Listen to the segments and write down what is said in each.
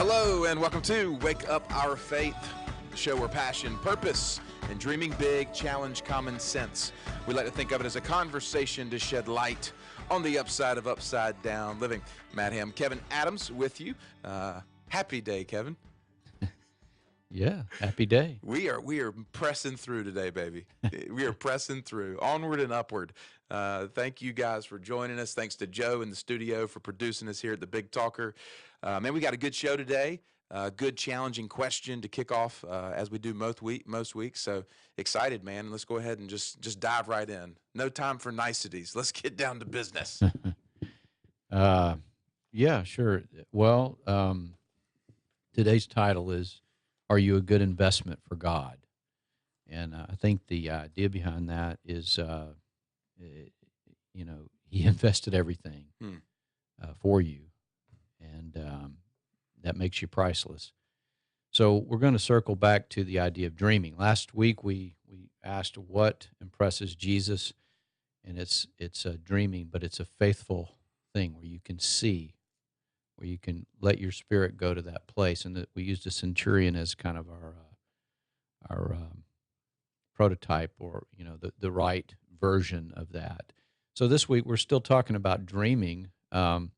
Hello and welcome to Wake Up Our Faith, the show where passion, purpose, and dreaming big challenge common sense. We like to think of it as a conversation to shed light on the upside of upside down living. Matt Ham, Kevin Adams with you. Happy day, Kevin. Yeah, happy day. We are pressing through today, baby. We are pressing through, onward and upward. Thank you guys for joining us. Thanks to Joe in the studio for producing us here at the Big Talker. Man, we got a good show today. Good challenging question to kick off as we do most weeks. So excited, man. Let's go ahead and just dive right in. No time for niceties. Let's get down to business. Yeah, sure. Well, today's title is, "Are You a Good Investment for God?" And I think the idea behind that is, He invested everything for you, and that makes you priceless. So we're going to circle back to the idea of dreaming. Last week we asked what impresses Jesus, and it's dreaming, but it's a faithful thing where you can see, where you can let your spirit go to that place. And that we used a centurion as kind of our prototype, or the right version of that. So this week we're still talking about dreaming. The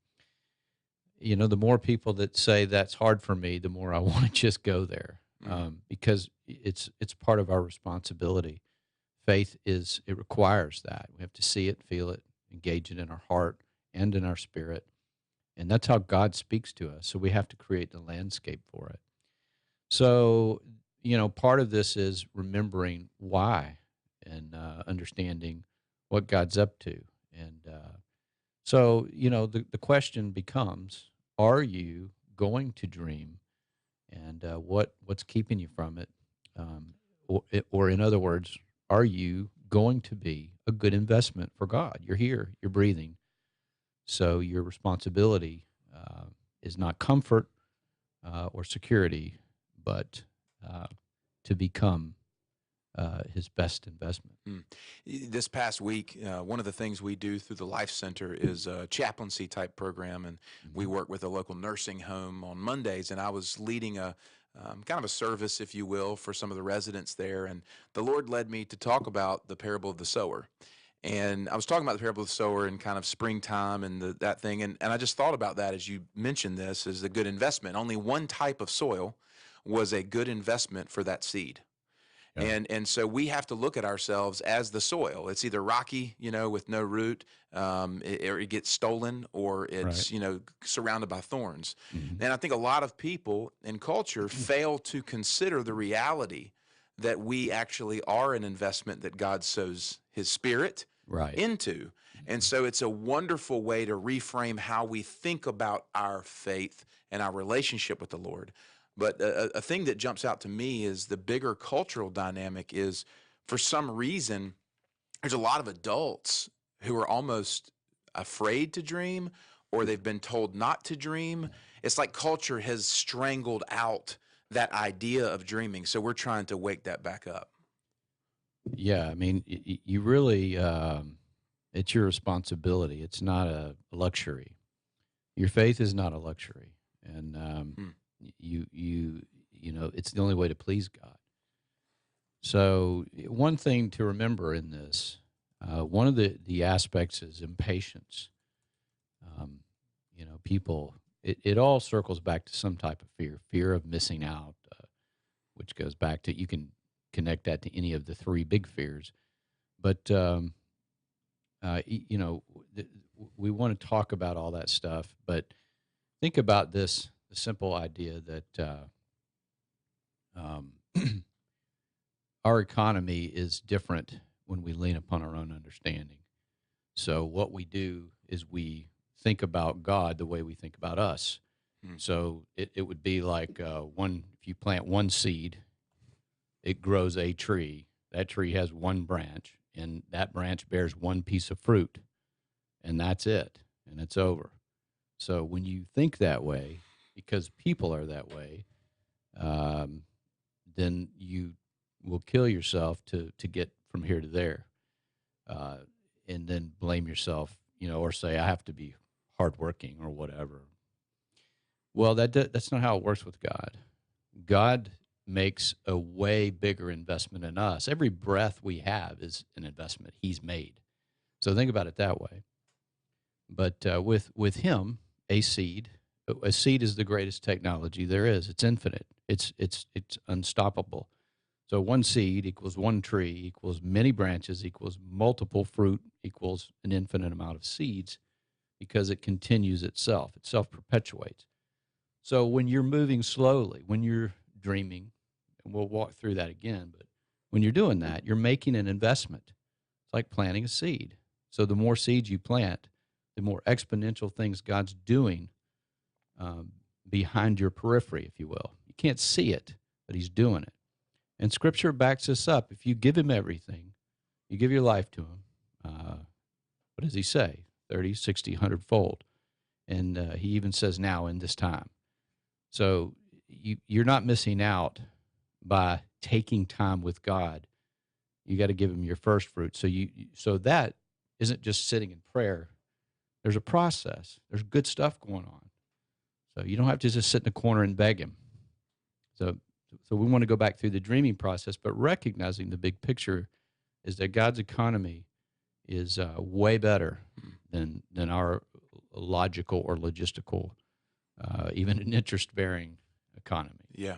more people that say that's hard for me, the more I want to just go there, because it's part of our responsibility. Faith it requires that we have to see it, feel it, engage it in our heart and in our spirit. And that's how God speaks to us. So we have to create the landscape for it. So, part of this is remembering why and understanding what God's up to. And so, the question becomes, are you going to dream? And what's keeping you from it? Or in other words, are you going to be a good investment for God? You're here, you're breathing. So your responsibility is not comfort or security, but to become his best investment. This past week, one of the things we do through the Life Center is a chaplaincy type program, and we work with a local nursing home on Mondays. And I was leading a kind of a service, if you will, for some of the residents there. And the Lord led me to talk about the parable of the sower. And I was talking about the parable of the sower and kind of springtime and that thing. And I just thought about that as you mentioned this as a good investment. Only one type of soil was a good investment for that seed. Yeah. And so we have to look at ourselves as the soil. It's either rocky, with no root, or it gets stolen, or it's, Right. Surrounded by thorns. Mhm. And I think a lot of people in culture fail to consider the reality that we actually are an investment that God sows his spirit Right. into. And so it's a wonderful way to reframe how we think about our faith and our relationship with the Lord. But a thing that jumps out to me is the bigger cultural dynamic is, for some reason, there's a lot of adults who are almost afraid to dream, or they've been told not to dream. It's like culture has strangled out that idea of dreaming. So we're trying to wake that back up. Yeah, I mean, you really, it's your responsibility. It's not a luxury. Your faith is not a luxury, and Hmm. it's the only way to please God. So one thing to remember in this, one of the aspects is impatience. Um, People, it all circles back to some type of fear of missing out, which goes back to, you can connect that to any of the three big fears. But we want to talk about all that stuff, but think about the simple idea that um, our economy is different when we lean upon our own understanding. So what we do is we think about God the way we think about us. Hmm. So it would be like if you plant one seed, it grows a tree. That tree has one branch, and that branch bears one piece of fruit, and that's it, and it's over. So when you think that way, because people are that way, um, then you will kill yourself to get from here to there, uh, and then blame yourself, or say I have to be hardworking or whatever. Well, that's not how it works with God. God makes a way bigger investment in us. Every breath we have is an investment He's made. So think about it that way. But with Him, a seed is the greatest technology there is. It's infinite. It's unstoppable. So one seed equals one tree equals many branches equals multiple fruit equals an infinite amount of seeds because it continues itself. It self-perpetuates. So when you're moving slowly, when you're dreaming, and we'll walk through that again, but when you're doing that, you're making an investment. It's like planting a seed. So the more seeds you plant, the more exponential things God's doing behind your periphery, if you will. You can't see it, but He's doing it. And Scripture backs this up. If you give Him everything, you give your life to Him, what does He say? 30, 60, 100-fold. And He even says now in this time. So you're not missing out by taking time with God. You got to give Him your first fruit. So that isn't just sitting in prayer. There's a process. There's good stuff going on. So you don't have to just sit in a corner and beg Him. So we want to go back through the dreaming process, but recognizing the big picture is that God's economy is way better than our logical or logistical, even an interest-bearing economy. Yeah.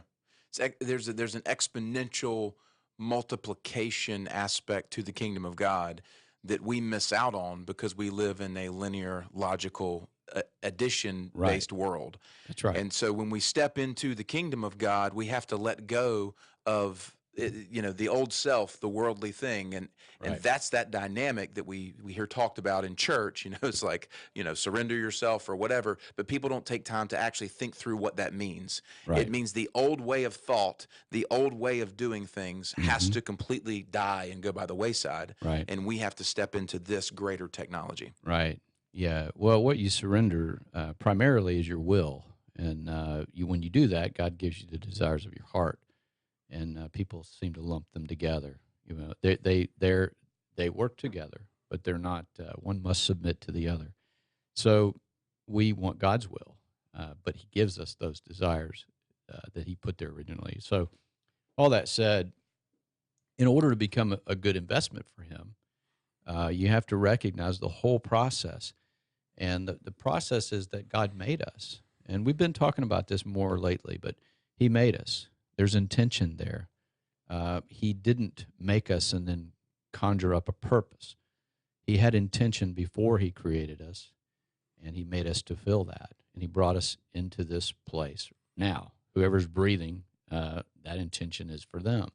There's an exponential multiplication aspect to the kingdom of God that we miss out on because we live in a linear, logical, addition-based world. That's right. And so when we step into the kingdom of God, we have to let go of the old self, the worldly thing, and that's that dynamic that we hear talked about in church. It's like surrender yourself or whatever, but people don't take time to actually think through what that means. Right. It means the old way of thought, the old way of doing things has to completely die and go by the wayside. Right. And we have to step into this greater technology. Right. Yeah. Well, what you surrender primarily is your will, and when you do that, God gives you the desires of your heart. And people seem to lump them together. They work together, but they're not. One must submit to the other. So we want God's will, but He gives us those desires that He put there originally. So all that said, in order to become a good investment for Him, you have to recognize the whole process. And the process is that God made us. And we've been talking about this more lately, but He made us. There's intention there. He didn't make us and then conjure up a purpose. He had intention before He created us, and He made us to fill that. And He brought us into this place. Now, whoever's breathing, that intention is for them.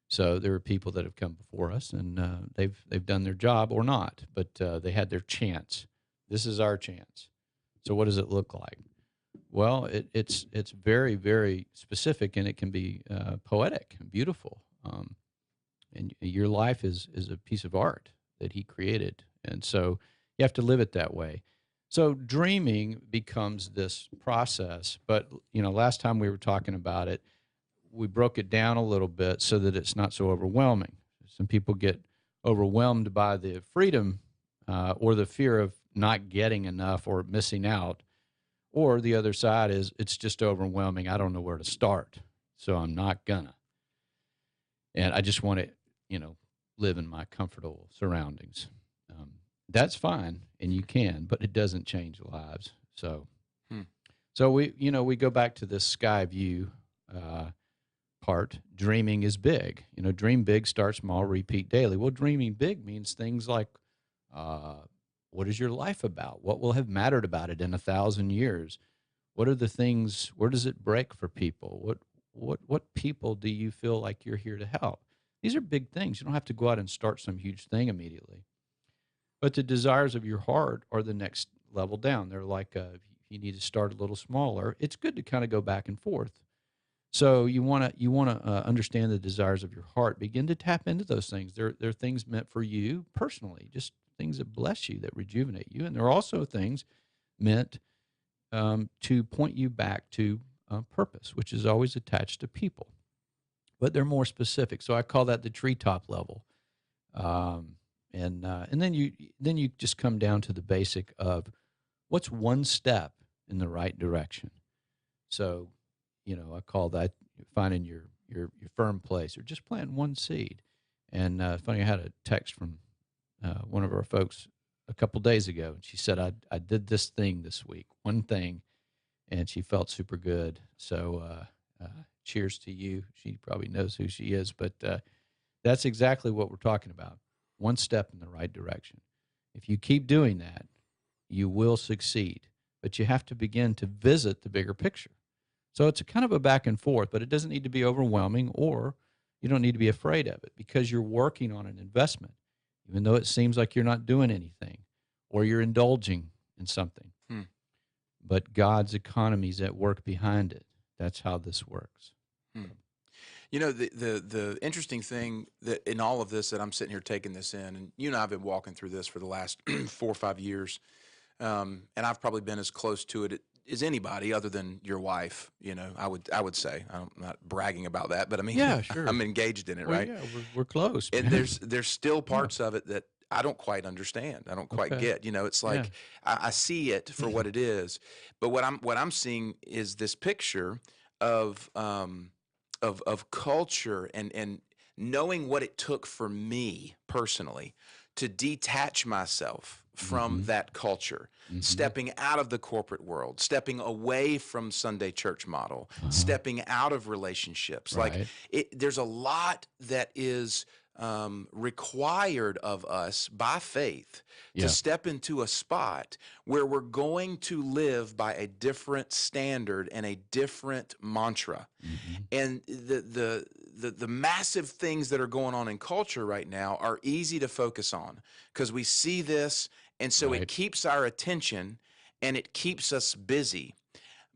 So there are people that have come before us, and they've done their job or not, but they had their chance. This is our chance. So what does it look like? Well, it's very, very specific, and it can be poetic and beautiful. And your life is a piece of art that He created, and so you have to live it that way. So dreaming becomes this process. But last time we were talking about it, we broke it down a little bit so that it's not so overwhelming. Some people get overwhelmed by the freedom or the fear of not getting enough or missing out. Or the other side is it's just overwhelming. I don't know where to start, so I'm not gonna. And I just want to, live in my comfortable surroundings. That's fine, and you can, but it doesn't change lives. So we go back to this sky view part. Dreaming is big. Dream big, start small, repeat daily. Well, dreaming big means things like what is your life about? What will have mattered about it in 1,000 years? What are the things? Where does it break for people? What people do you feel like you're here to help? These are big things. You don't have to go out and start some huge thing immediately. But the desires of your heart are the next level down. They're like if you need to start a little smaller. It's good to kind of go back and forth. So you want to understand the desires of your heart. Begin to tap into those things. They're things meant for you personally, just things that bless you, that rejuvenate you. And there are also things meant to point you back to purpose, which is always attached to people. But they're more specific. So I call that the treetop level. And then you just come down to the basic of what's one step in the right direction. So, I call that finding your firm place, or just planting one seed. And funny, I had a text from one of our folks a couple days ago, and she said, I did this thing this week, one thing, and she felt super good. So cheers to you. She probably knows who she is, but that's exactly what we're talking about. One step in the right direction. If you keep doing that, you will succeed, but you have to begin to visit the bigger picture. So it's a kind of a back and forth, but it doesn't need to be overwhelming, or you don't need to be afraid of it, because you're working on an investment, even though it seems like you're not doing anything or you're indulging in something. But God's economy is at work behind it. That's how this works. The interesting thing that in all of this, that I'm sitting here taking this in, and you and I have been walking through this for the last 4 or 5 years, and I've probably been as close to it as anybody other than your wife. I would say, I'm not bragging about that, but I mean, Yeah, sure. I'm engaged in it, Well, right? yeah, we're close. And Man. there's still parts of it that I don't quite understand. I don't quite get. It's like I see it for what it is, but what I'm seeing is this picture of culture, and knowing what it took for me personally to detach myself from that culture, stepping out of the corporate world, stepping away from Sunday church model, stepping out of relationships. Right. Like there's a lot that is required of us by faith to step into a spot where we're going to live by a different standard and a different mantra. And the massive things that are going on in culture right now are easy to focus on because we see this, and so it keeps our attention and it keeps us busy.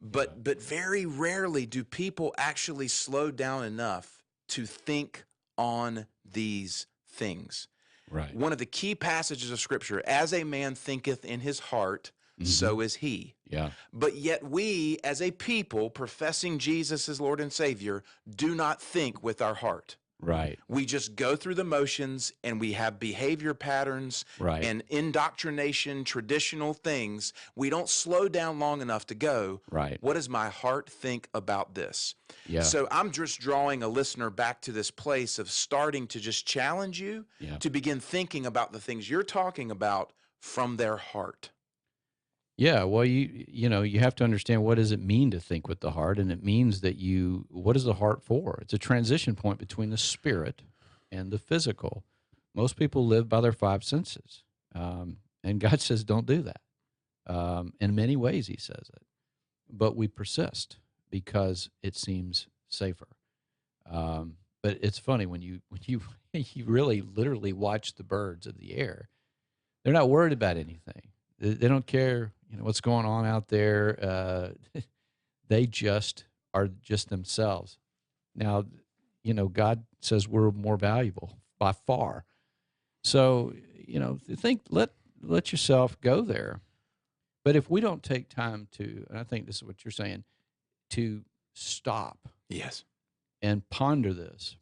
But very rarely do people actually slow down enough to think on these things. Right. One of the key passages of Scripture, as a man thinketh in his heart, so is he. Yeah. But yet we, as a people professing Jesus as Lord and Savior, do not think with our heart. Right. We just go through the motions, and we have behavior patterns and indoctrination, traditional things. We don't slow down long enough to go, what does my heart think about this? Yeah. So I'm just drawing a listener back to this place of starting to just challenge you to begin thinking about the things you're talking about from their heart. Yeah, well, you have to understand, what does it mean to think with the heart, and it means that what is the heart for? It's a transition point between the spirit and the physical. Most people live by their 5 senses, and God says don't do that. In many ways, He says it, but we persist because it seems safer. But it's funny when you you really literally watch the birds of the air. They're not worried about anything. They don't care, what's going on out there. They just are just themselves. Now, God says we're more valuable by far. So, let yourself go there. But if we don't take time to, and I think this is what you're saying, to stop. Yes. And ponder this.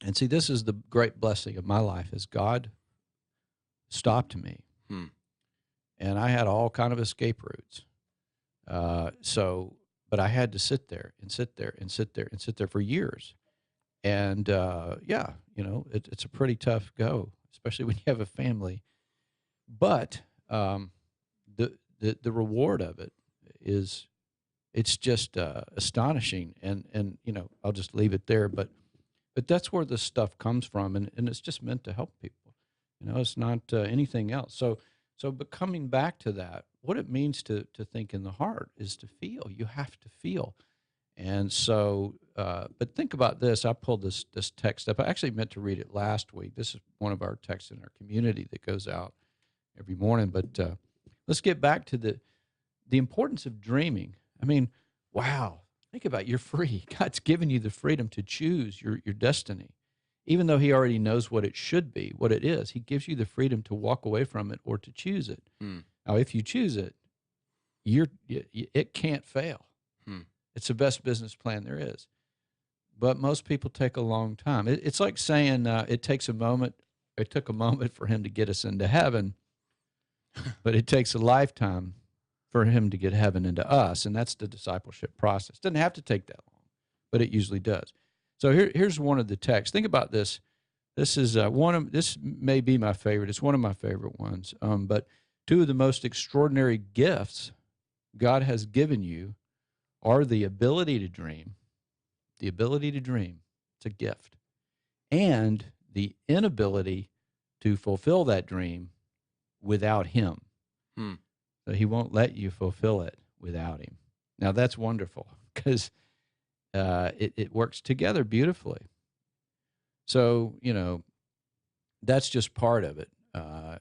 And see, this is the great blessing of my life, is God stopped me. And I had all kind of escape routes. But I had to sit there and sit there and sit there and sit there for years. And it's a pretty tough go, especially when you have a family. But the reward of it is, it's just astonishing. And I'll just leave it there. But that's where this stuff comes from, and it's just meant to help people. It's not anything else. But coming back to that, what it means to think in the heart is to feel. You have to feel. And so, but think about this. I pulled this text up. I actually meant to read it last week. This is one of our texts in our community that goes out every morning. But let's get back to the importance of dreaming. I mean, wow. Think about it. You're free. God's given you the freedom to choose your destiny. Even though He already knows what it should be, what it is, He gives you the freedom to walk away from it or to choose it. Now, if you choose it, it can't fail. It's the best business plan there is. But most people take a long time. It's like saying it takes a moment. It took a moment for Him to get us into heaven, but it takes a lifetime for him to get heaven into us, and that's the discipleship process. Doesn't have to take that long, but it usually does. So here's one of the texts. Think about this. This may be my favorite. It's one of my favorite ones. But two of the most extraordinary gifts God has given you are the ability to dream. The ability to dream. It's a gift. And the inability to fulfill that dream without him. So he won't let you fulfill it without him. Now, that's wonderful because it works together beautifully. So, that's just part of it. Are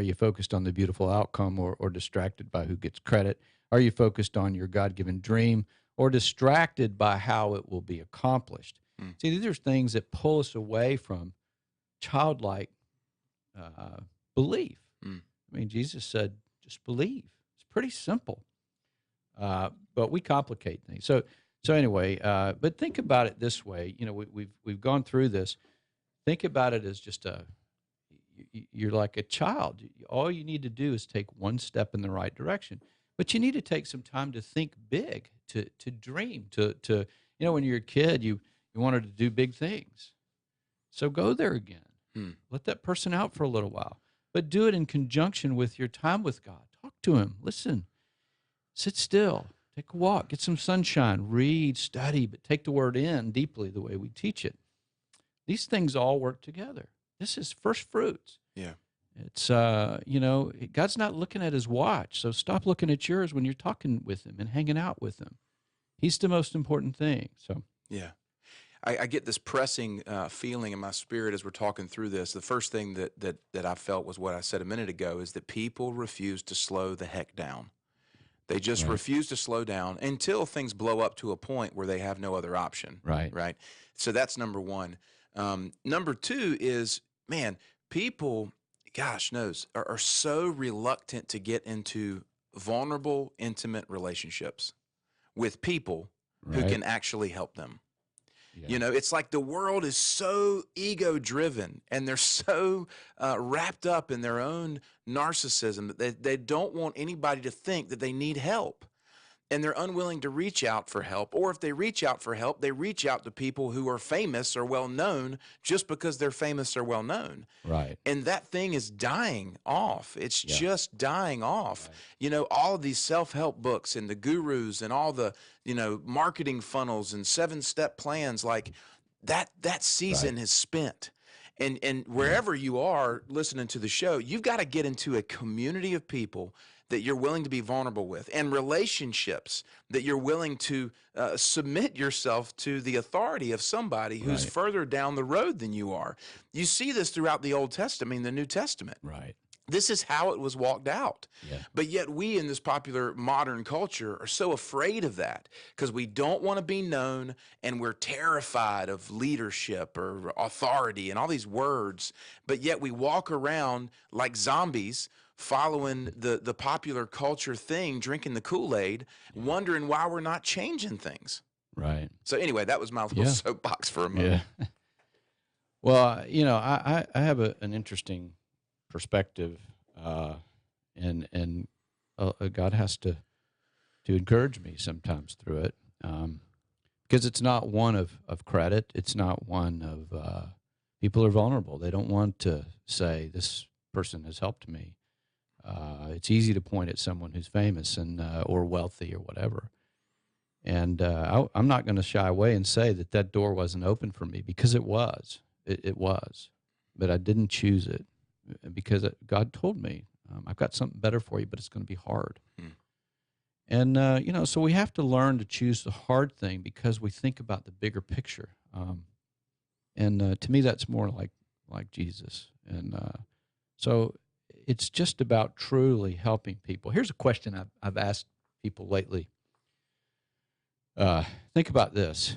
you focused on the beautiful outcome or distracted by who gets credit? Are you focused on your God-given dream or distracted by how it will be accomplished? See, these are things that pull us away from childlike belief. I mean, Jesus said, just believe. It's pretty simple, but we complicate things. So anyway, but think about it this way. We've gone through this. Think about it as just you're like a child. All you need to do is take one step in the right direction. But you need to take some time to think big, to dream, to when you're a kid, you wanted to do big things. So go there again. Let that person out for a little while. But do it in conjunction with your time with God. Talk to him. Listen. Sit still. Take a walk. Get some sunshine. Read, study, but take the word in deeply the way we teach it. These things all work together. This is first fruits. Yeah. It's, God's not looking at his watch, so stop looking at yours when you're talking with him and hanging out with him. He's the most important thing. So, yeah. I get this pressing feeling in my spirit as we're talking through this. The first thing that I felt was what I said a minute ago, is that people refuse to slow the heck down. They just refuse to slow down until things blow up to a point where they have no other option. Right. So that's number one. Number two is, man, people, gosh knows, are so reluctant to get into vulnerable, intimate relationships with people who can actually help them. Yeah. It's like the world is so ego-driven, and they're so wrapped up in their own narcissism that they don't want anybody to think that they need help. And they're unwilling to reach out for help. Or if they reach out for help, they reach out to people who are famous or well-known just because they're famous or well-known. Right. And that thing is dying off. It's just dying off. Right. All of these self-help books and the gurus and all the, marketing funnels and 7-step plans, like that season is spent. And wherever you are listening to the show, you've got to get into a community of people that you're willing to be vulnerable with, and relationships that you're willing to submit yourself to the authority of somebody who's further down the road than you are. You see this throughout the Old Testament, the New Testament. Right. This is how it was walked out. Yeah. But yet we in this popular modern culture are so afraid of that because we don't want to be known, and we're terrified of leadership or authority and all these words. But yet we walk around like zombies, following the popular culture thing, drinking the Kool-Aid, wondering why we're not changing things. Right. So anyway, that was my little soapbox for a moment. Yeah. Well, I have an interesting perspective, and God has to encourage me sometimes through it, because it's not one of credit. It's not one of people are vulnerable. They don't want to say this person has helped me. It's easy to point at someone who's famous and or wealthy or whatever. And I'm not going to shy away and say that door wasn't open for me, because it was. It was. But I didn't choose it because God told me, I've got something better for you, but it's going to be hard. And, so we have to learn to choose the hard thing because we think about the bigger picture. And to me, that's more like Jesus. And so it's just about truly helping people. Here's a question I've asked people lately. Think about this.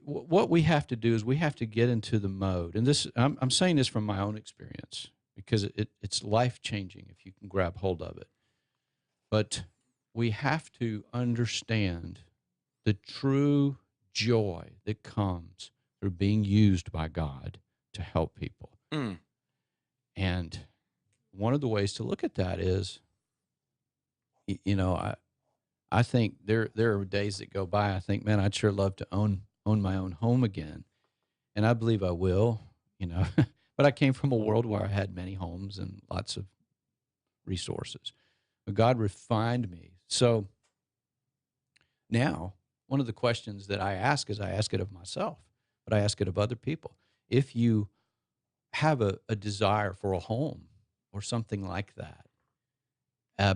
What we have to do is we have to get into the mode. And this, I'm saying this from my own experience because it's life-changing if you can grab hold of it. But we have to understand the true joy that comes through being used by God to help people. And one of the ways to look at that is, you know, I think there are days that go by. I think, man, I'd sure love to own my own home again, and I believe I will. You know, but I came from a world where I had many homes and lots of resources. But God refined me. So now, one of the questions that I ask is I ask it of myself, but I ask it of other people. If you have a desire for a home or something like that,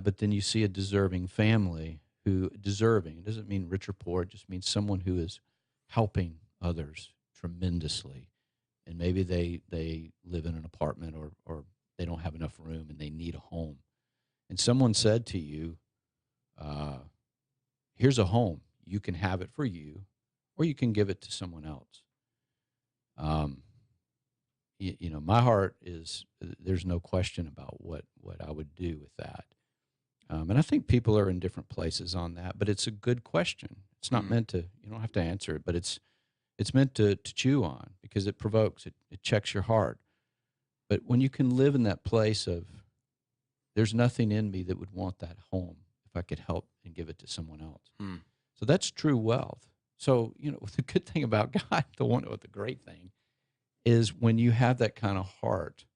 but then you see a deserving family who deserving, it doesn't mean rich or poor, it just means someone who is helping others tremendously. And maybe they live in an apartment or they don't have enough room and they need a home. And someone said to you, here's a home. You can have it for you, or you can give it to someone else. You know, my heart is, there's no question about what I would do with that. And I think people are in different places on that, but it's a good question. It's not meant to, you don't have to answer it, but it's meant to chew on because it provokes, it checks your heart. But when you can live in that place of, there's nothing in me that would want that home if I could help and give it to someone else. So that's true wealth. So, you know, the good thing about God, the great thing is when you have that kind of heart,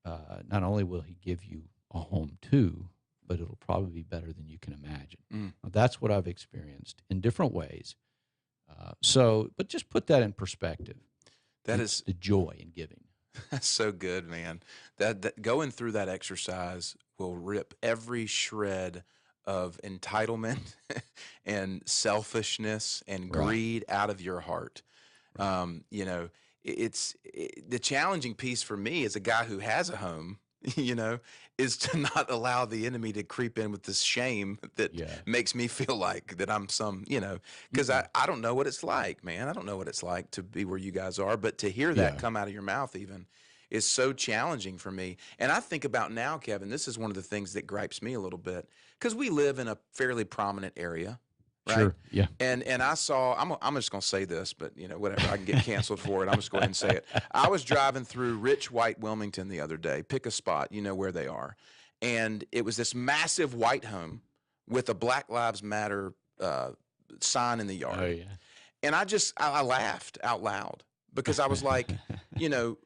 not only will he give you a home too, but it'll probably be better than you can imagine. Now, that's what I've experienced in different ways. But just put that in perspective. That is the joy in giving. That's so good, man. That going through that exercise will rip every shred of entitlement and selfishness and greed out of your heart. You know, the challenging piece for me as a guy who has a home, you know, is to not allow the enemy to creep in with this shame that makes me feel like that I'm some, you know, because I don't know what it's like, man. I don't know what it's like to be where you guys are, but to hear that come out of your mouth even is so challenging for me. And I think about now, Kevin, this is one of the things that gripes me a little bit because we live in a fairly prominent area. Right. Sure. Yeah. And I saw, I'm just going to say this, but you know, whatever, I can get canceled for it. I'm just going to go ahead and say it. I was driving through Rich White Wilmington the other day, pick a spot, you know where they are. And it was this massive white home with a Black Lives Matter sign in the yard. Oh, yeah. And I laughed out loud because I was like, you know,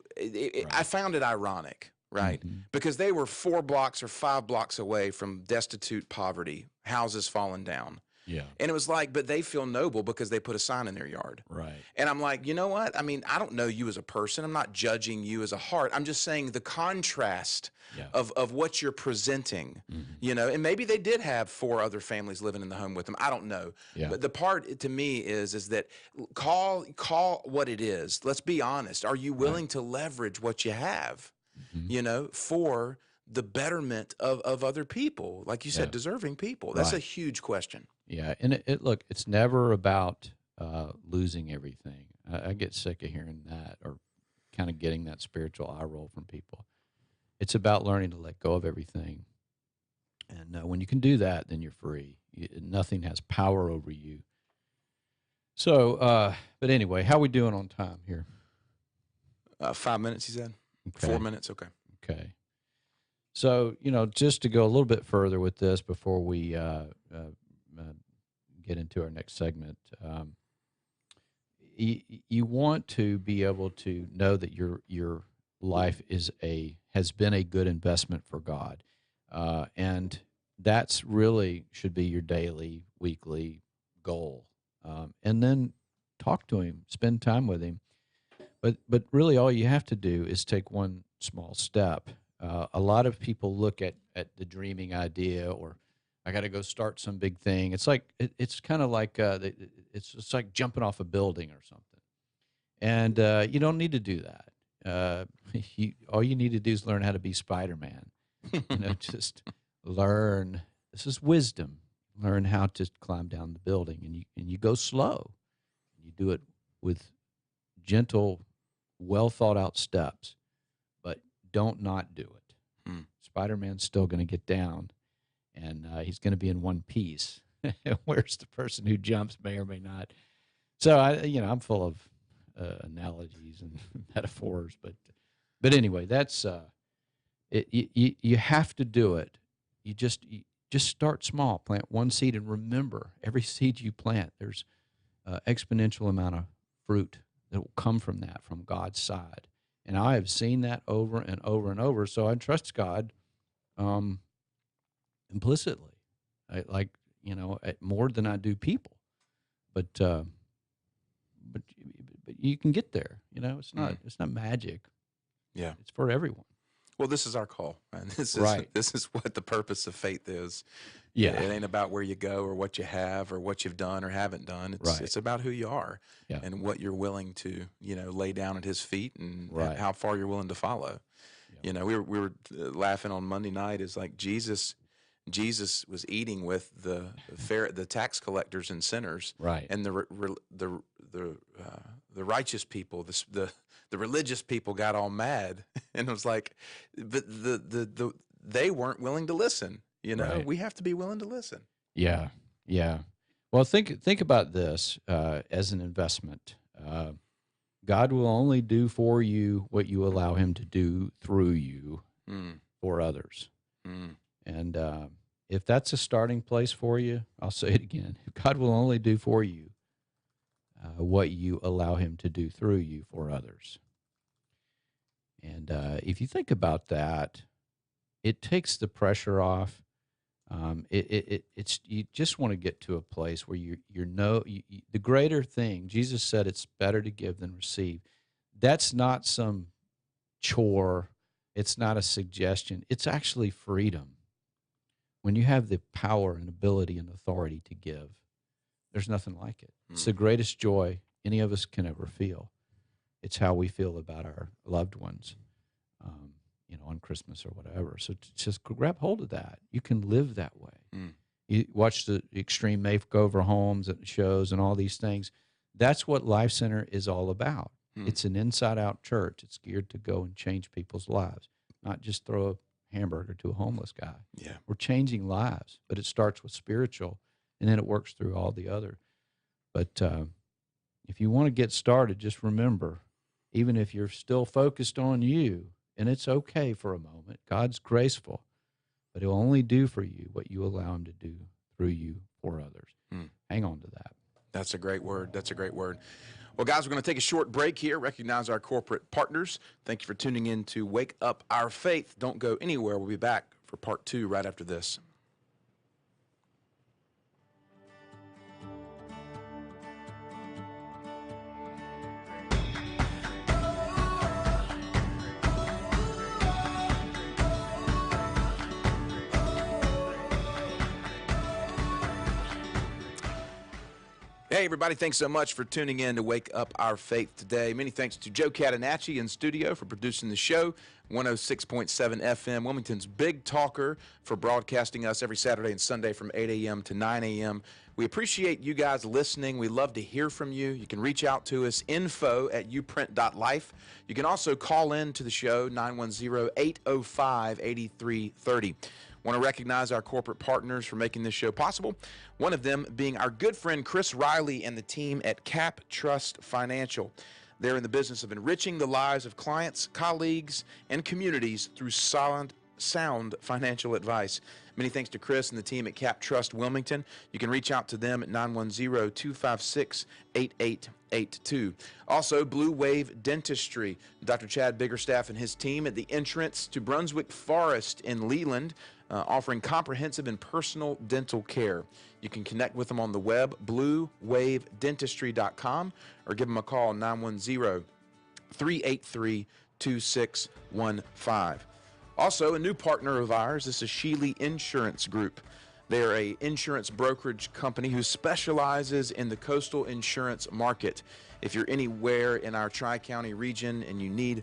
I found it ironic, right? Because they were 4 blocks or 5 blocks away from destitute poverty, houses falling down. Yeah. And it was like, but they feel noble because they put a sign in their yard. Right. And I'm like, you know what? I mean, I don't know you as a person. I'm not judging you as a heart. I'm just saying the contrast of what you're presenting, you know, and maybe they did have 4 other families living in the home with them. I don't know. Yeah. But the part to me is that call what it is. Let's be honest. Are you willing to leverage what you have, you know, for the betterment of other people? Like you said, deserving people. That's a huge question. Yeah, and look, it's never about losing everything. I get sick of hearing that or kind of getting that spiritual eye roll from people. It's about learning to let go of everything. And when you can do that, then you're free. Nothing has power over you. So, but anyway, how are we doing on time here? 5 minutes, he said. Okay. 4 minutes, okay. Okay. So, you know, just to go a little bit further with this before we get into our next segment, you want to be able to know that your life has been a good investment for God, and that's really should be your daily, weekly goal. And then talk to Him, spend time with Him. But really, all you have to do is take one small step. A lot of people look at the dreaming idea, or I got to go start some big thing. It's like it's kind of like it's like jumping off a building or something, and you don't need to do that. All you need to do is learn how to be Spider-Man. You know, just learn. This is wisdom. Learn how to climb down the building, and you go slow. You do it with gentle, well thought out steps, but don't not do it. Spider-Man's still going to get down, and he's going to be in one piece. Whereas the person who jumps may or may not. So I'm full of analogies and metaphors, but anyway, that's you have to do it. just start small. Plant one seed, and remember, every seed you plant, there's exponential amount of fruit that will come from that, from God's side. And I have seen that over and over and over. So I trust God implicitly, more than I do people. But you can get there. It's not magic. Yeah. It's for everyone. Well, this is our call, and this is what the purpose of faith is. Yeah. It ain't about where you go or what you have or what you've done or haven't done. It's about who you are and what you're willing to, lay down at his feet and how far you're willing to follow. Yeah. We were laughing on Monday night. Is like Jesus was eating with the tax collectors and sinners, right? And the righteous people, the religious people got all mad, and it was like, but they weren't willing to listen. Right. We have to be willing to listen. Yeah, yeah. Well, think about this as an investment. God will only do for you what you allow Him to do through you for others. And if that's a starting place for you, I'll say it again. God will only do for you what you allow Him to do through you for others. And if you think about that, it takes the pressure off. It's you just want to get to a place where the greater thing. Jesus said it's better to give than receive. That's not some chore. It's not a suggestion. It's actually freedom. When you have the power and ability and authority to give, there's nothing like it. It's the greatest joy any of us can ever feel. It's how we feel about our loved ones, on Christmas or whatever. So just grab hold of that. You can live that way. You watch the extreme makeover homes and shows and all these things. That's what Life Center is all about. It's an inside-out church. It's geared to go and change people's lives, not just throw a hamburger to a homeless guy. Yeah, we're changing lives, but it starts with spiritual, and then it works through all the other. But if you want to get started, just remember, even if you're still focused on you, and it's okay for a moment, God's graceful, but He'll only do for you what you allow Him to do through you for others. Hang on to that. That's a great word. That's a great word. Well, guys, we're going to take a short break here, recognize our corporate partners. Thank you for tuning in to Wake Up Our Faith. Don't go anywhere. We'll be back for part 2 right after this. Hey, everybody, thanks so much for tuning in to Wake Up Our Faith today. Many thanks to Joe Catanacci in studio for producing the show, 106.7 FM, Wilmington's big talker, for broadcasting us every Saturday and Sunday from 8 a.m. to 9 a.m. We appreciate you guys listening. We love to hear from you. You can reach out to us, info@youprint.life. You can also call in to the show, 910-805-8330. Want to recognize our corporate partners for making this show possible. One of them being our good friend Chris Riley and the team at Cap Trust Financial. They're in the business of enriching the lives of clients, colleagues, and communities through sound financial advice. Many thanks to Chris and the team at Cap Trust Wilmington. You can reach out to them at 910-256-8882. Also, Blue Wave Dentistry. Dr. Chad Biggerstaff and his team at the entrance to Brunswick Forest in Leland, offering comprehensive and personal dental care. You can connect with them on the web, bluewavedentistry.com, or give them a call, 910-383-2615. Also, a new partner of ours, this is Sheely Insurance Group. They're an insurance brokerage company who specializes in the coastal insurance market. If you're anywhere in our Tri-County region and you need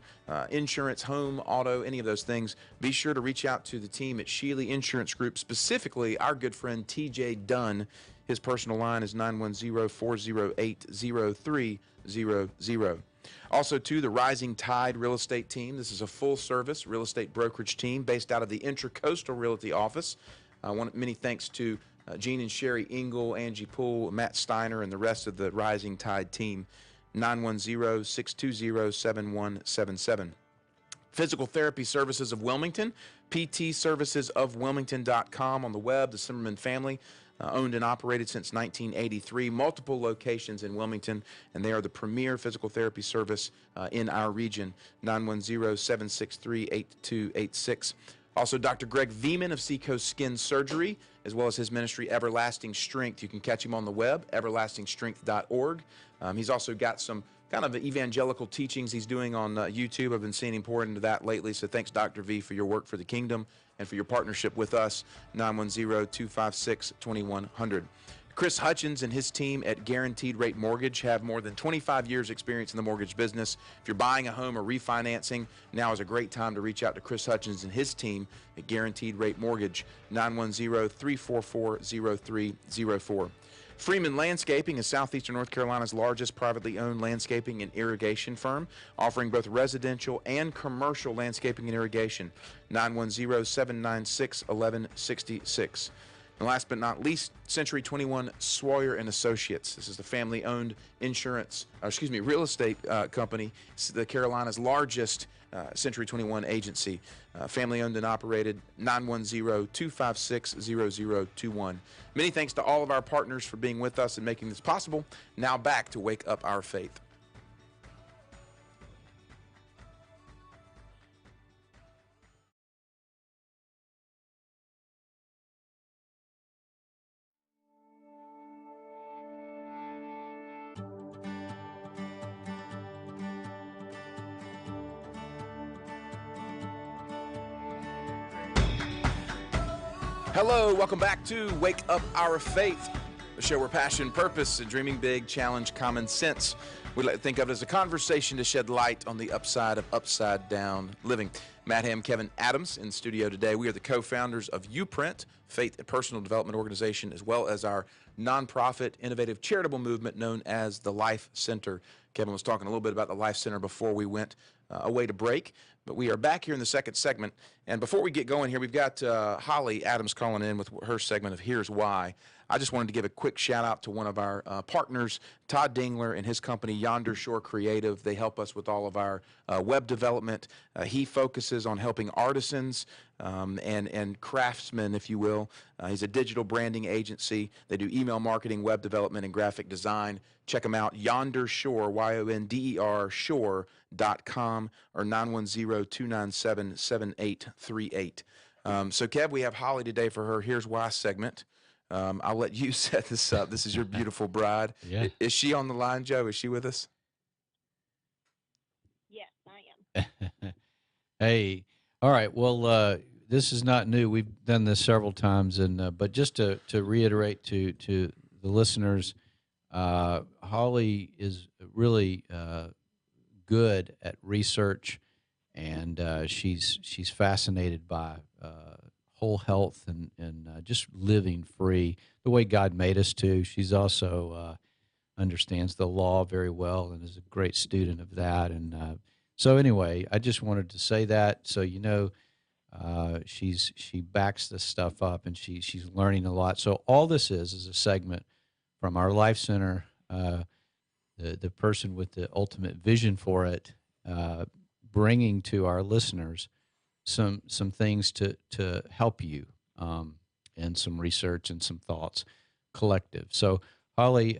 insurance, home, auto, any of those things, be sure to reach out to the team at Sheely Insurance Group, specifically our good friend TJ Dunn. His personal line is 910-408-0300. Also, to the Rising Tide Real Estate Team. This is a full-service real estate brokerage team based out of the Intracoastal Realty office. Many thanks to Gene and Sherry Engel, Angie Poole, Matt Steiner, and the rest of the Rising Tide team. 910-620-7177. Physical Therapy Services of Wilmington, ptservicesofwilmington.com on the web. The Zimmerman family, owned and operated since 1983, multiple locations in Wilmington, and they are the premier physical therapy service in our region, 910-763-8286. Also, Dr. Greg Veman of Seacoast Skin Surgery, as well as his ministry, Everlasting Strength. You can catch him on the web, everlastingstrength.org. He's also got some kind of evangelical teachings he's doing on YouTube. I've been seeing him pour into that lately. So thanks, Dr. V, for your work for the kingdom and for your partnership with us, 910-256-2100. Chris Hutchins and his team at Guaranteed Rate Mortgage have more than 25 years experience in the mortgage business. If you're buying a home or refinancing, now is a great time to reach out to Chris Hutchins and his team at Guaranteed Rate Mortgage, 910-344-0304. Freeman Landscaping is Southeastern North Carolina's largest privately owned landscaping and irrigation firm, offering both residential and commercial landscaping and irrigation, 910-796-1166. And last but not least, Century 21 Sawyer and Associates. This is the family-owned real estate company. It's the Carolina's largest Century 21 agency, family-owned and operated, 910-256-0021. Many thanks to all of our partners for being with us and making this possible. Now back to Wake Up Our Faith. Hello, welcome back to Wake Up Our Faith, the show where passion, purpose, and dreaming big challenge common sense. We like to think of it as a conversation to shed light on the upside of upside-down living. Matt Ham, Kevin Adams in studio today. We are the co-founders of YouPrint Faith Personal Development Organization, as well as our nonprofit, innovative charitable movement known as the Life Center. Kevin was talking a little bit about the Life Center before we went away to break. But we are back here in the second segment. And before we get going here, we've got Holly Adams calling in with her segment of Here's Why. I just wanted to give a quick shout out to one of our partners, Todd Dingler and his company, Yonder Shore Creative. They help us with all of our web development. He focuses on helping artisans and craftsmen, if you will. He's a digital branding agency. They do email marketing, web development, and graphic design. Check them out, Yonder Shore, YONDER, shore.com, or 910-297-7838. So, Kev, we have Holly today for her Here's Why segment. I'll let you set this up. This is your beautiful bride. Yeah. Is she on the line, Joe? Is she with us? Yes, I am. Hey, all right. Well, this is not new. We've done this several times, and but just to reiterate to the listeners, Holly is really good at research, and she's fascinated by whole health and just living free the way God made us to. She's also understands the law very well and is a great student of that. And so anyway, I just wanted to say that so you know she backs this stuff up, and she's learning a lot. So all this is a segment from our Life Center, the person with the ultimate vision for it, bringing to our listeners some things to help you, and some research and some thoughts collective. So Holly,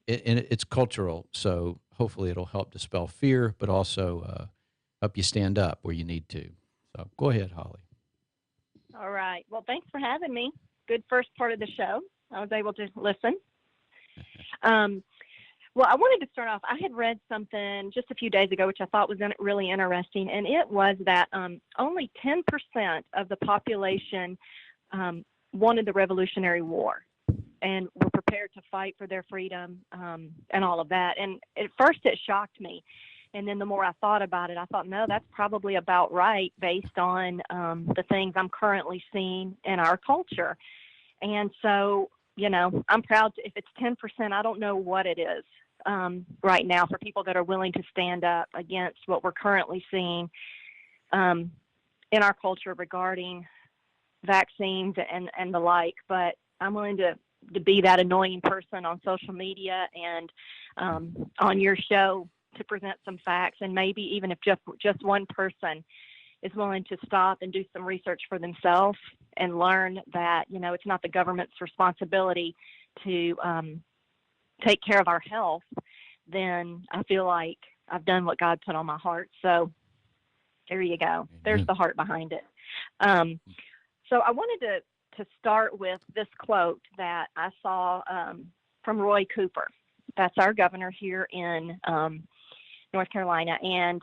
it's cultural, so hopefully it'll help dispel fear, but also help you stand up where you need to. So go ahead, Holly. All right. Well, thanks for having me. Good first part of the show. I was able to listen. Well, I wanted to start off. I had read something just a few days ago, which I thought was really interesting, and it was that only 10% of the population wanted the Revolutionary War and were prepared to fight for their freedom and all of that. And at first it shocked me. And then the more I thought about it, I thought, no, that's probably about right based on the things I'm currently seeing in our culture. And so, you know, I'm proud if it's 10%, I don't know what it is right now for people that are willing to stand up against what we're currently seeing in our culture regarding vaccines and the like. But I'm willing to be that annoying person on social media and on your show to present some facts, and maybe even if just one person is willing to stop and do some research for themselves and learn that, it's not the government's responsibility to take care of our health, then I feel like I've done what God put on my heart. So there you go. Amen. There's the heart behind it. So I wanted to start with this quote that I saw from Roy Cooper. That's our governor here in North Carolina. And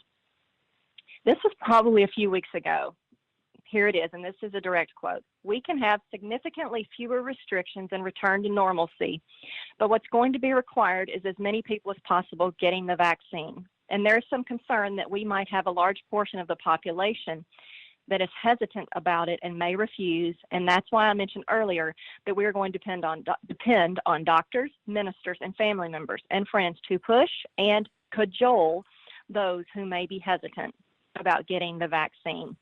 this was probably a few weeks ago. Here it is, and this is a direct quote. "We can have significantly fewer restrictions and return to normalcy, but what's going to be required is as many people as possible getting the vaccine. And there is some concern that we might have a large portion of the population that is hesitant about it and may refuse, and that's why I mentioned earlier that we are going to depend on doctors, ministers, and family members and friends to push and cajole those who may be hesitant about getting the vaccine."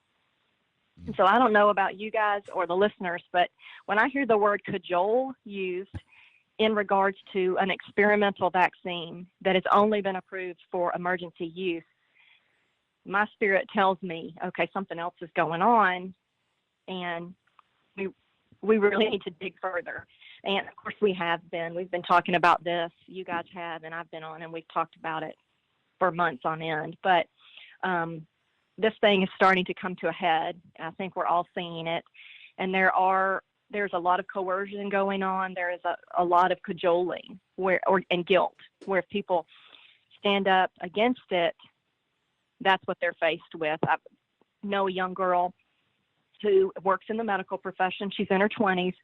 So I don't know about you guys or the listeners, but when I hear the word cajole used in regards to an experimental vaccine that has only been approved for emergency use, my spirit tells me, okay, something else is going on, and we really need to dig further. And of course we've been talking about this. You guys have, and I've been on, and we've talked about it for months on end. But this thing is starting to come to a head. I think we're all seeing it, and there's a lot of coercion going on. There is a lot of cajoling and guilt, where if people stand up against it, that's what they're faced with. I know a young girl who works in the medical profession. She's in her 20s,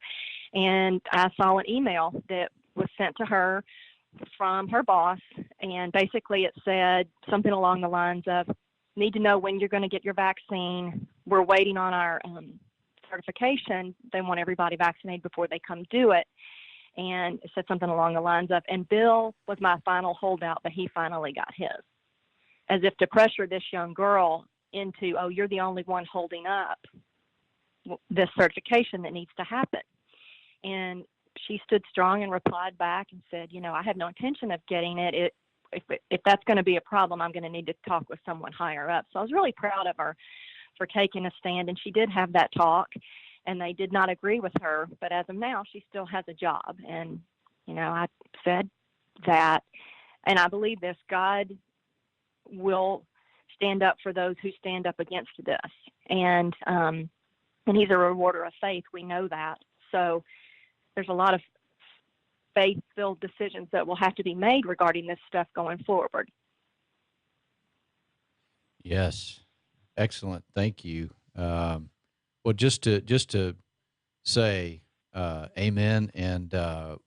and I saw an email that was sent to her from her boss, and basically it said something along the lines of, "Need to know when you're going to get your vaccine. We're waiting on our certification." They want everybody vaccinated before they come do it. And it said something along the lines of, "And Bill was my final holdout, but he finally got his." As if to pressure this young girl into, "Oh, you're the only one holding up this certification that needs to happen." And she stood strong and replied back and said, "I have no intention of getting it. If that's going to be a problem, I'm going to need to talk with someone higher up." So I was really proud of her for taking a stand, and she did have that talk, and they did not agree with her, but as of now, she still has a job. And, I said that, and I believe this, God will stand up for those who stand up against this. And he's a rewarder of faith. We know that. So there's a lot of faith-filled decisions that will have to be made regarding this stuff going forward. Yes, excellent. Thank you. Well, just to say amen, and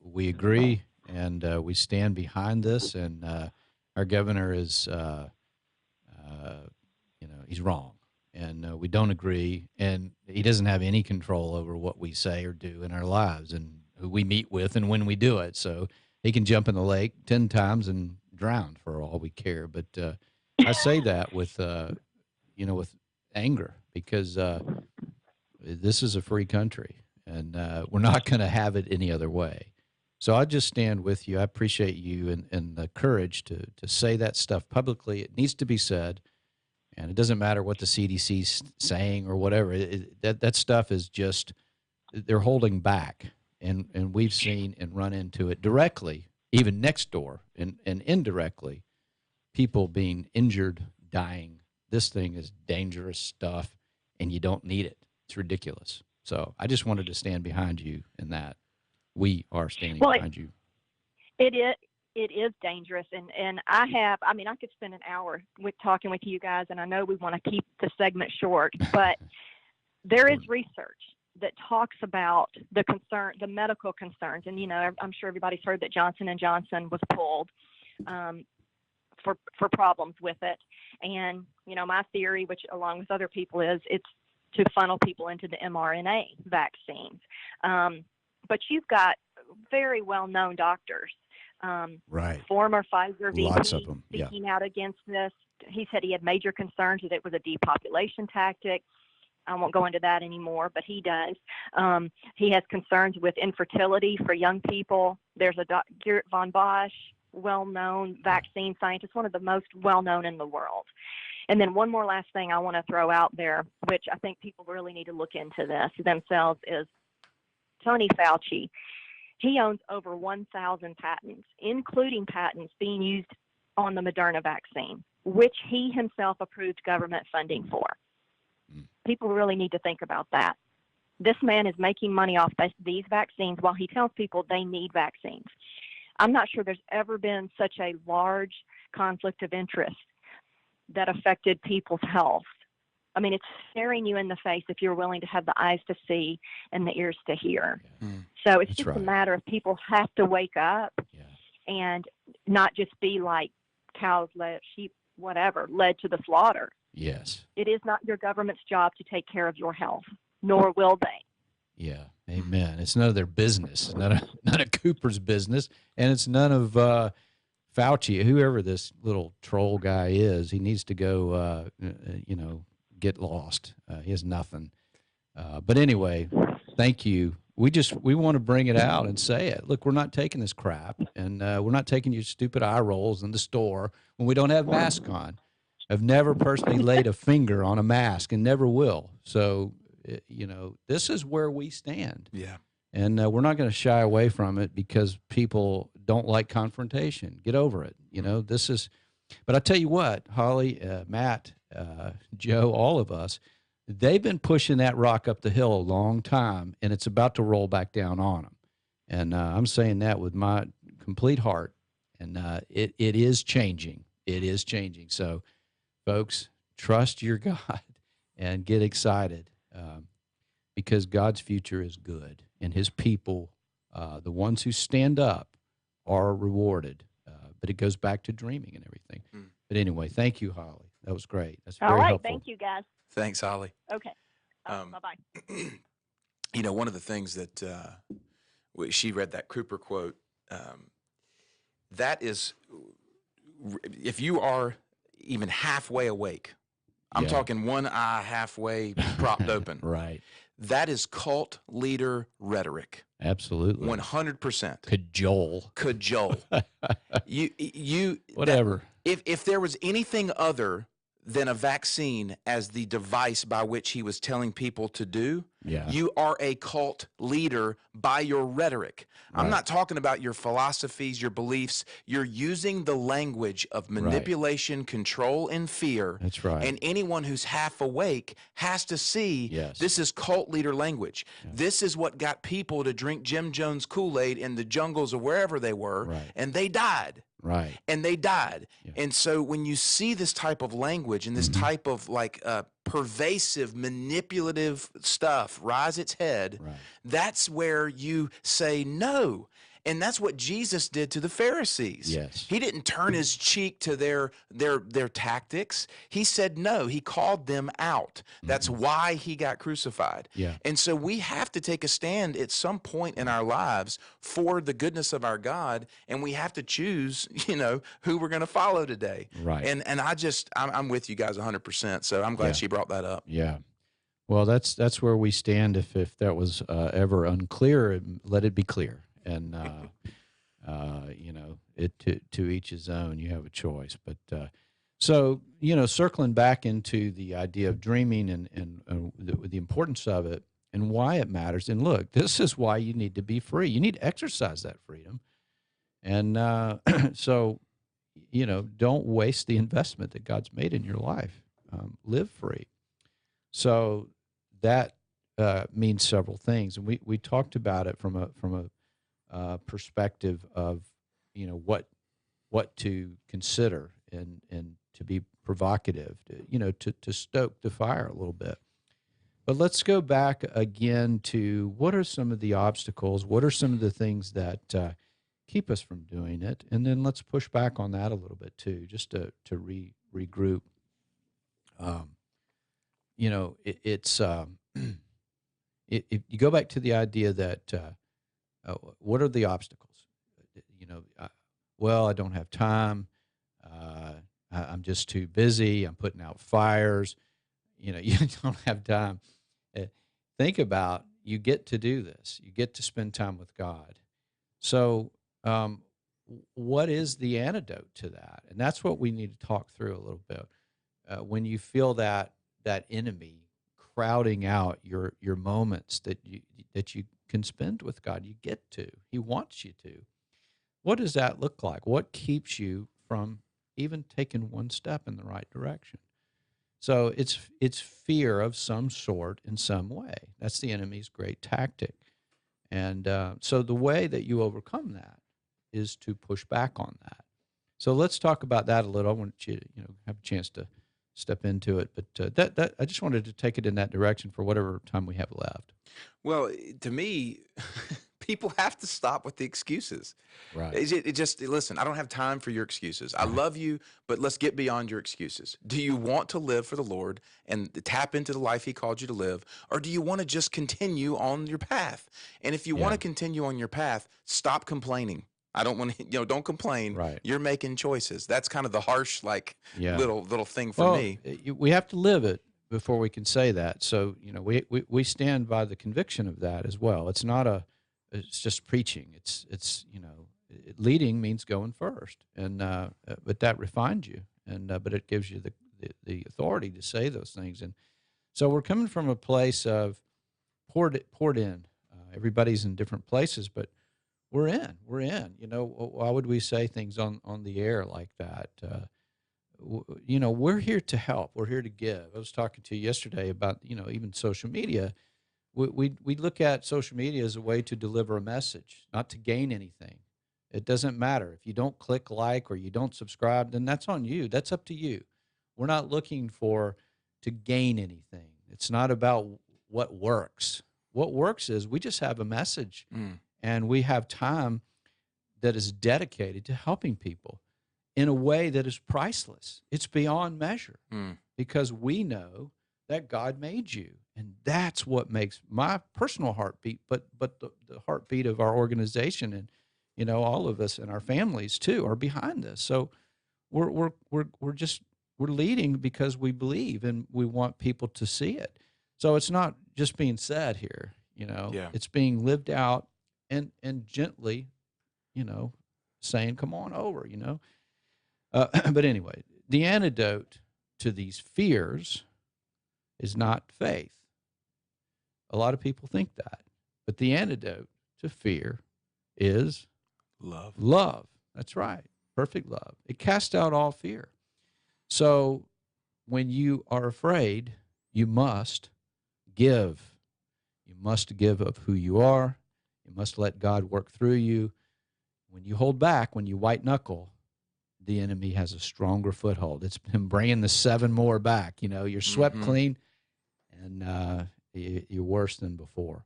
we agree, and we stand behind this. And our governor is, he's wrong, and we don't agree, and he doesn't have any control over what we say or do in our lives, and who we meet with, and when we do it. So he can jump in the lake 10 times and drown for all we care. But I say that with, with anger, because this is a free country, and we're not going to have it any other way. So I just stand with you. I appreciate you and the courage to say that stuff publicly. It needs to be said, and it doesn't matter what the CDC's saying or whatever. That stuff is just, they're holding back. And we've seen and run into it directly, even next door, and indirectly, people being injured, dying. This thing is dangerous stuff, and you don't need it. It's ridiculous. So I just wanted to stand behind you in that. We are standing behind you. It is dangerous, and I could spend an hour talking with you guys, and I know we want to keep the segment short, but there is research that talks about the medical concerns. And, I'm sure everybody's heard that Johnson & Johnson was pulled for problems with it. And, my theory, which along with other people, is it's to funnel people into the mRNA vaccines. But you've got very well-known doctors, right? Former Pfizer VP, lots of them, speaking out against this. He said he had major concerns that it was a depopulation tactic. I won't go into that anymore, but he does. He has concerns with infertility for young people. There's a Gerrit von Bosch, well-known vaccine scientist, one of the most well-known in the world. And then one more last thing I want to throw out there, which I think people really need to look into this themselves, is Tony Fauci. He owns over 1,000 patents, including patents being used on the Moderna vaccine, which he himself approved government funding for. People really need to think about that. This man is making money off these vaccines while he tells people they need vaccines. I'm not sure there's ever been such a large conflict of interest that affected people's health. I mean, it's staring you in the face if you're willing to have the eyes to see and the ears to hear. So it's just a matter of people have to wake up and not just be like cows, sheep, whatever, led to the slaughter. Yes. It is not your government's job to take care of your health, nor will they. Yeah, amen. It's none of their business. It's none of Cooper's business, and it's none of Fauci, whoever this little troll guy is. He needs to go, get lost. He has nothing. But anyway, thank you. We want to bring it out and say it. Look, we're not taking this crap, and we're not taking your stupid eye rolls in the store when we don't have masks on. I've never personally laid a finger on a mask and never will. So, this is where we stand. Yeah. And we're not going to shy away from it because people don't like confrontation. Get over it. But I tell you what, Holly, Matt, Joe, all of us, they've been pushing that rock up the hill a long time, and it's about to roll back down on them. And I'm saying that with my complete heart. And it is changing. It is changing. So, folks, trust your God and get excited because God's future is good, and his people, the ones who stand up, are rewarded. But it goes back to dreaming and everything. But anyway, thank you, Holly. That was great. That's very helpful. Thank you, guys. Thanks, Holly. Okay. Bye-bye. One of the things that she read that Cooper quote, that is, if you are even halfway awake, I'm talking one eye halfway propped open. Right. That is cult leader rhetoric. Absolutely. 100%. Cajole. You whatever. If there was anything other than a vaccine as the device by which he was telling people to do, you are a cult leader by your rhetoric. Right. I'm not talking about your philosophies, your beliefs. You're using the language of manipulation, control, and fear. That's right. And anyone who's half awake has to see this is cult leader language. Yeah. This is what got people to drink Jim Jones Kool-Aid in the jungles or wherever they were, and they died. Right. And they died. Yeah. And so when you see this type of language and this type of pervasive, manipulative stuff rise its head, that's where you say no. And that's what Jesus did to the Pharisees. Yes. He didn't turn his cheek to their tactics. He said no. He called them out. That's why he got crucified. Yeah. And so we have to take a stand at some point in our lives for the goodness of our God, and we have to choose, who we're going to follow today. Right. And I'm with you guys 100%. So I'm glad she brought that up. Yeah. Well, that's where we stand. If that was ever unclear, let it be clear. And to each his own. You have a choice. But circling back into the idea of dreaming and the importance of it and why it matters. And look, this is why you need to be free. You need to exercise that freedom. And so don't waste the investment that God's made in your life. Live free. So that means several things, and we talked about it from a perspective of what to consider and to be provocative, to stoke the fire a little bit. But let's go back again to what are some of the obstacles, what are some of the things that keep us from doing it, and then let's push back on that a little bit too, just to regroup. If you go back to the idea that what are the obstacles? I don't have time. I'm just too busy. I'm putting out fires. You don't have time. Think about, you get to do this. You get to spend time with God. So what is the antidote to that? And that's what we need to talk through a little bit. when you feel that enemy crowding out your moments that you can spend with God, you get to. He wants you to. What does that look like? What keeps you from even taking one step in the right direction? So it's fear of some sort in some way. That's the enemy's great tactic. And so the way that you overcome that is to push back on that. So let's talk about that a little. I want you to have a chance to step into it, but that I just wanted to take it in that direction for whatever time we have left. Well, to me, people have to stop with the excuses. Right. It just, listen, I don't have time for your excuses. I Right. love you, but let's get beyond your excuses. Do you want to live for the Lord and tap into the life He called you to live, or do you want to just continue on your path? And if you want to continue on your path, stop complaining. I don't want to, don't complain. Right. You're making choices. That's kind of the harsh, Yeah. little thing for me. We have to live it before we can say that. So, we stand by the conviction of that as well. It's not it's just preaching. It's leading means going first, and but that refines you, and but it gives you the authority to say those things. And so we're coming from a place of poured in. Everybody's in different places, but we're in. Why would we say things on the air like that? We're here to help. We're here to give. I was talking to you yesterday about, even social media. We look at social media as a way to deliver a message, not to gain anything. It doesn't matter. If you don't click like or you don't subscribe, then that's on you. That's up to you. We're not looking to gain anything. It's not about what works. What works is we just have a message, and we have time that is dedicated to helping people in a way that is priceless. It's beyond measure because we know that God made you. And that's what makes my personal heartbeat, but the heartbeat of our organization, and all of us and our families too are behind this. So we're leading because we believe and we want people to see it. So it's not just being said here, it's being lived out and gently, saying, come on over, But anyway, the antidote to these fears is not faith. A lot of people think that. But the antidote to fear is love. Love. That's right. Perfect love. It casts out all fear. So when you are afraid, you must give. You must give of who you are. You must let God work through you. When you hold back, when you white knuckle, the enemy has a stronger foothold. It's him bringing the 7 more back. You're swept clean, and you're worse than before.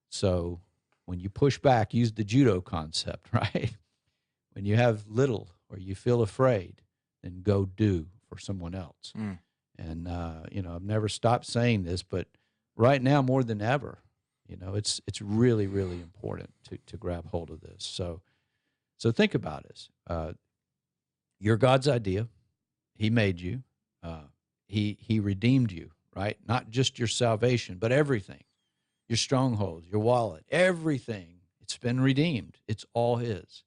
So when you push back, use the judo concept, right? When you have little or you feel afraid, then go do for someone else. And, I've never stopped saying this, but right now more than ever, it's really, really important to grab hold of this. So think about this. You're God's idea. He made you. He redeemed you, right? Not just your salvation, but everything. Your strongholds, your wallet, everything. It's been redeemed. It's all His.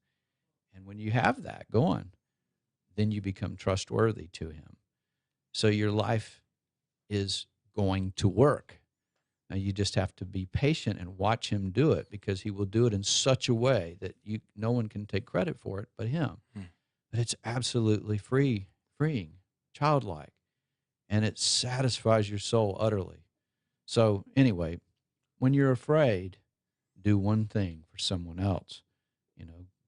And when you have that going, then you become trustworthy to Him. So your life is going to work. Now you just have to be patient and watch Him do it, because He will do it in such a way that no one can take credit for it but Him. But it's absolutely freeing, childlike, and it satisfies your soul utterly. So anyway, when you're afraid, do one thing for someone else.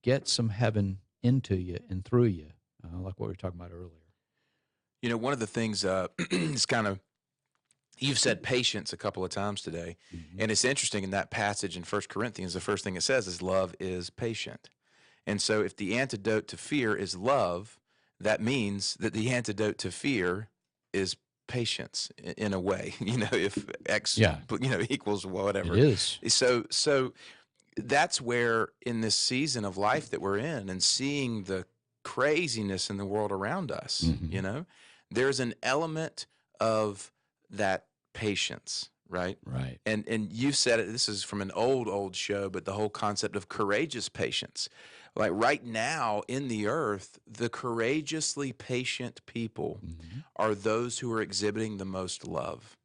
Get some heaven into you and through you, like what we were talking about earlier. One of the things is kind of, you've said patience a couple of times today, and it's interesting in that passage in 1 Corinthians, the first thing it says is love is patient. And so if the antidote to fear is love, that means that the antidote to fear is patience in a way, if X, equals whatever. It is. So that's where in this season of life that we're in and seeing the craziness in the world around us, there's an element of that patience, right? Right. And you said it, this is from an old show, but the whole concept of courageous patience. Like right now in the earth, the courageously patient people Mm-hmm. are those who are exhibiting the most love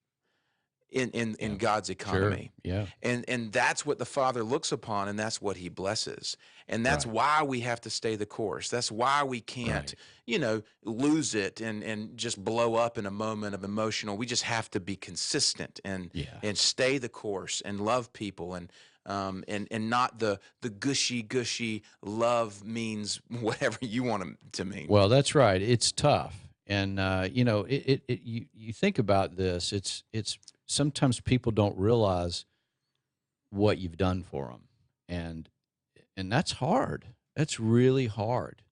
in Yeah. God's Sure. economy. Yeah. And that's what the Father looks upon, and that's what he blesses. And that's Right. why we have to stay the course. That's why we can't, Right. lose it and just blow up in a moment of emotional. We just have to be consistent Yeah. and stay the course and love people and not the gushy love means whatever you want it to mean. Well, that's right. It's tough, and you think about this. It's sometimes people don't realize what you've done for them, and that's hard. That's really hard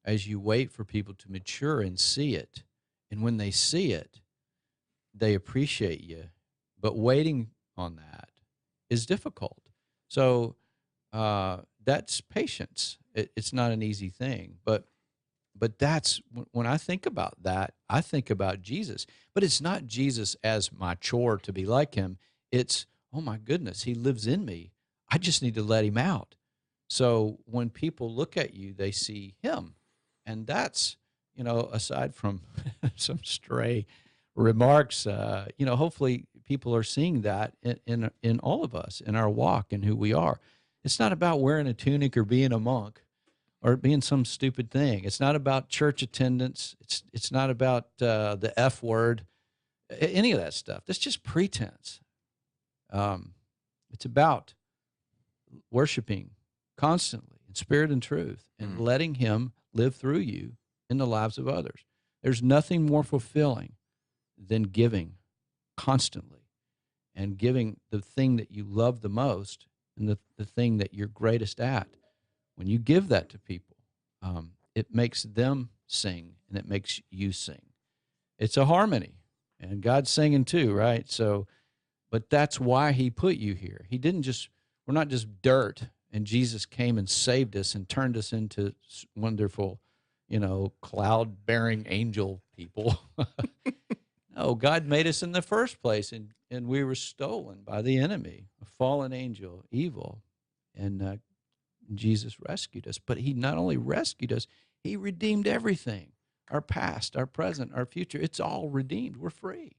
as you wait for people to mature and see it, and when they see it, they appreciate you. But waiting on that is difficult. So that's patience. It's not an easy thing, but that's when I think about that, I think about Jesus. But it's not Jesus as my chore to be like him. It's, oh my goodness, he lives in me. I just need to let him out. So when people look at you, they see him. And that's, aside from some stray remarks, hopefully people are seeing that in all of us, in our walk and who we are. It's not about wearing a tunic or being a monk or being some stupid thing. It's not about church attendance. It's not about the F word, any of that stuff. That's just pretense. It's about worshiping constantly in spirit and truth and letting him live through you in the lives of others. There's nothing more fulfilling than giving constantly and giving the thing that you love the most and the thing that you're greatest at. When you give that to people, it makes them sing and it makes you sing. It's a harmony, and God's singing too, right? So, but that's why he put you here. He didn't just, we're not just dirt, and Jesus came and saved us and turned us into wonderful, cloud-bearing angel people. No, God made us in the first place, and we were stolen by the enemy, a fallen angel, evil, and Jesus rescued us. But he not only rescued us, he redeemed everything, our past, our present, our future. It's all redeemed. We're free.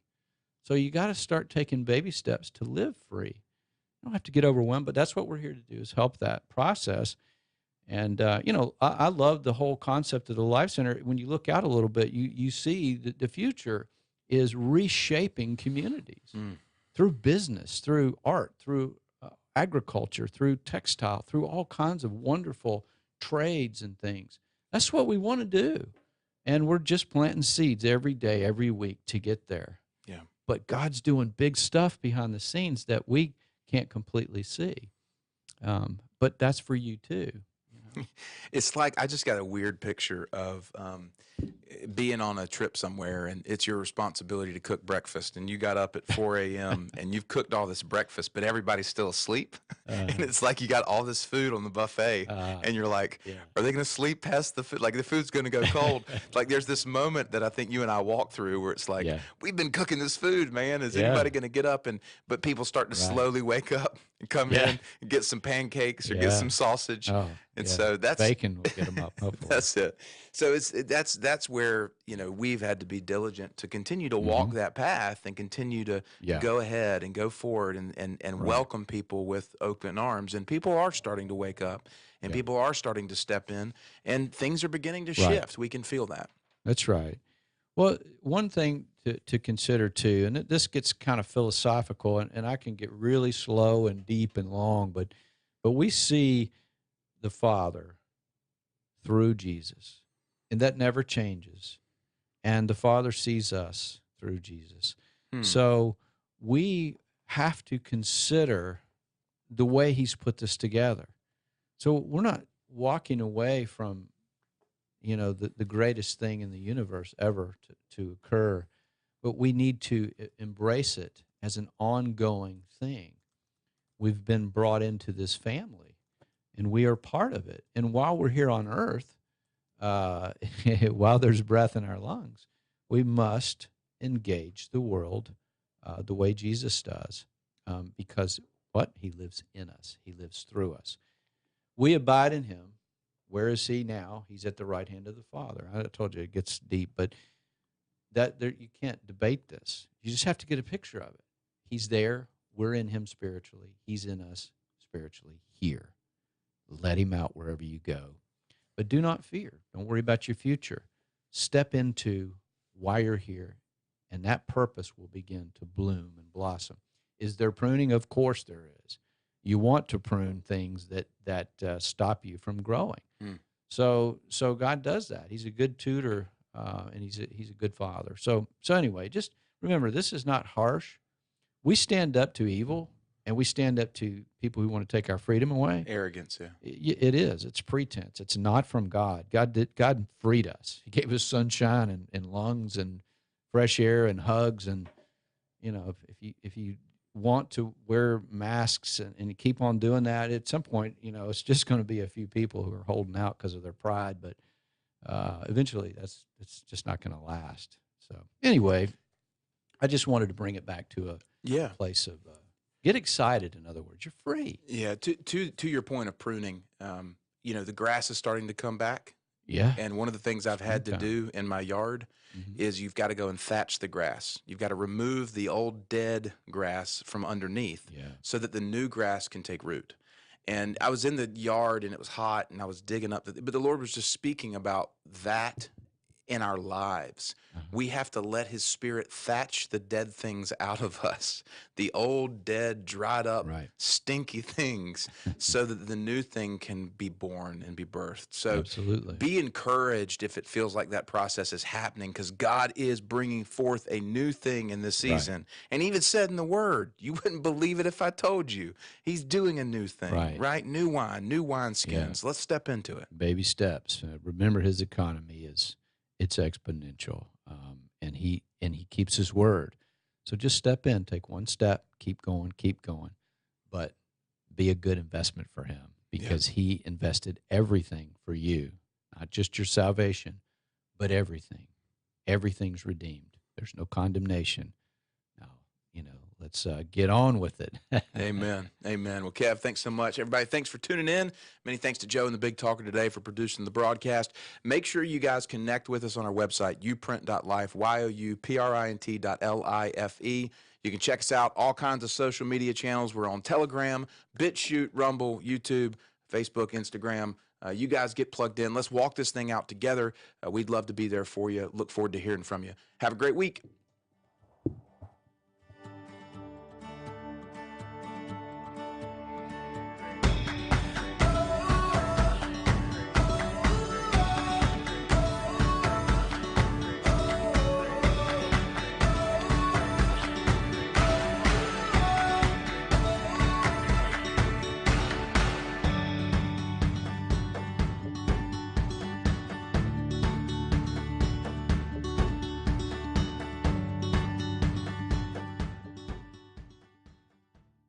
So you got to start taking baby steps to live free. You don't have to get overwhelmed, but that's what we're here to do, is help that process. And, I love the whole concept of the Life Center. When you look out a little bit, you see that the future is reshaping communities through business, through art, through agriculture, through textile, through all kinds of wonderful trades and things. That's what we want to do. And we're just planting seeds every day, every week to get there. Yeah. But God's doing big stuff behind the scenes that we can't completely see. But that's for you too. It's like I just got a weird picture of being on a trip somewhere, and it's your responsibility to cook breakfast, and you got up at 4 a.m. and you've cooked all this breakfast, but everybody's still asleep. And it's like you got all this food on the buffet, and you're like, yeah. are they going to sleep past the food? Like the food's going to go cold. Like there's this moment that I think you and I walk through where it's like, Yeah. we've been cooking this food, man. Is Yeah. anybody going to get up? But people start to slowly wake up and come Yeah. in and get some pancakes or get Yeah. some sausage. Oh, And yeah. so that's Bacon will get them up, hopefully. that's it. So that's where we've had to be diligent to continue to walk that path and continue to Yeah. go ahead and go forward and welcome people with open arms. And people are starting to wake up, and Yeah. people are starting to step in, and things are beginning to Right. shift. We can feel that. That's right. Well, one thing to consider too, and this gets kind of philosophical, and I can get really slow and deep and long, but we see the Father through Jesus, and that never changes. And the Father sees us through Jesus. So we have to consider the way he's put this together. So we're not walking away from, the greatest thing in the universe ever to occur, but we need to embrace it as an ongoing thing. We've been brought into this family, and we are part of it. And while we're here on earth, while there's breath in our lungs, we must engage the world the way Jesus does, because he lives in us. He lives through us. We abide in him, Where is he now? He's at the right hand of the Father. I told you it gets deep, but that there, you can't debate this. You just have to get a picture of it. He's there. We're in him spiritually. He's in us spiritually here. Let him out wherever you go. But do not fear. Don't worry about your future. Step into why you're here, and that purpose will begin to bloom and blossom. Is there pruning? Of course there is. You want to prune things that stop you from growing. Mm. So God does that. He's a good tutor, and he's a good father. So anyway, just remember, this is not harsh. We stand up to evil, and we stand up to people who want to take our freedom away. Arrogance, yeah. It is. It's pretense. It's not from God. God freed us. He gave us sunshine and lungs and fresh air and hugs. And if you want to wear masks and keep on doing that, at some point, it's just going to be a few people who are holding out because of their pride. But eventually, it's just not going to last. So anyway, I just wanted to bring it back to a place of get excited. In other words, you're free. Yeah. To your point of pruning, the grass is starting to come back. Yeah. And one of the things I've had to do in my yard is you've got to go and thatch the grass. You've got to remove the old dead grass from underneath so that the new grass can take root. And I was in the yard and it was hot and I was digging up, but the Lord was just speaking about that in our lives. We have to let his Spirit thatch the dead things out of us, the old, dead, dried up, stinky things, so that the new thing can be born and be birthed. So absolutely, be encouraged if it feels like that process is happening, because God is bringing forth a new thing in this season. And he even said in the Word, you wouldn't believe it if I told you. He's doing a new thing, right? New wine, new wineskins. Let's step into it. Baby steps. Remember, his economy it's exponential, and he keeps his word. So just step in, take one step, keep going, but be a good investment for him, because he invested everything for you, not just your salvation, but everything. Everything's redeemed. There's no condemnation. Now, let's get on with it. Amen. Amen. Well, Kev, thanks so much. Everybody, thanks for tuning in. Many thanks to Joe and the Big Talker today for producing the broadcast. Make sure you guys connect with us on our website, youprint.life, youprint.life. You can check us out, all kinds of social media channels. We're on Telegram, BitChute, Rumble, YouTube, Facebook, Instagram. You guys get plugged in. Let's walk this thing out together. We'd love to be there for you. Look forward to hearing from you. Have a great week.